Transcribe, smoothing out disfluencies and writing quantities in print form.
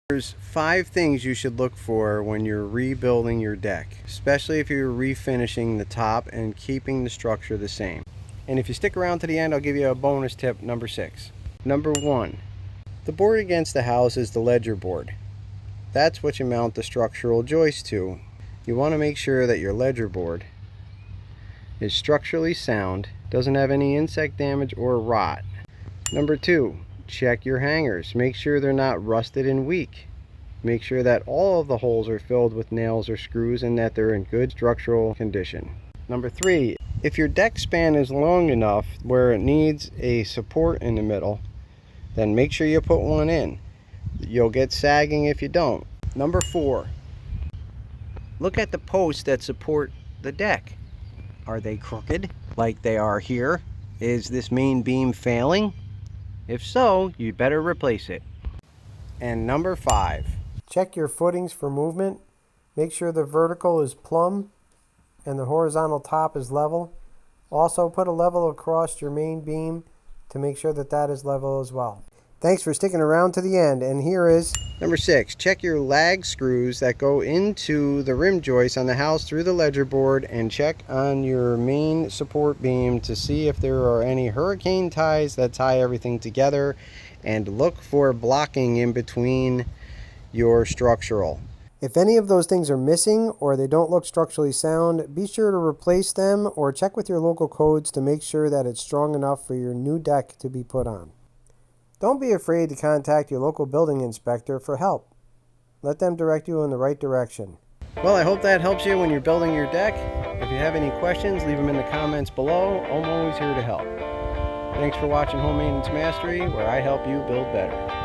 There's 5 things you should look for when you're rebuilding your deck, especially if you're refinishing the top and keeping the structure the same. And if you stick around to the end, I'll give you a bonus tip, number 6. Number 1, the board against the house is the ledger board. That's what you mount the structural joist to. You want to make sure that your ledger board is structurally sound, doesn't have any insect damage or rot. Number 2, check your hangers. Make sure they're not rusted and weak. Make sure that all of the holes are filled with nails or screws and that they're in good structural condition. Number 3, if your deck span is long enough where it needs a support in the middle, then make sure you put one in. You'll get sagging if you don't. Number 4, look at the posts that support the deck. Are they crooked like they are here? Is this main beam failing? If so, you better replace it. And number 5, check your footings for movement. Make sure the vertical is plumb and the horizontal top is level. Also put a level across your main beam to make sure that that is level as well. Thanks for sticking around to the end. And here is number 6. Check your lag screws that go into the rim joist on the house through the ledger board, and check on your main support beam to see if there are any hurricane ties that tie everything together, and look for blocking in between your structural. If any of those things are missing or they don't look structurally sound, be sure to replace them or check with your local codes to make sure that it's strong enough for your new deck to be put on. Don't be afraid to contact your local building inspector for help. Let them direct you in the right direction. Well, I hope that helps you when you're building your deck. If you have any questions, leave them in the comments below. I'm always here to help. Thanks for watching Home Maintenance Mastery, where I help you build better.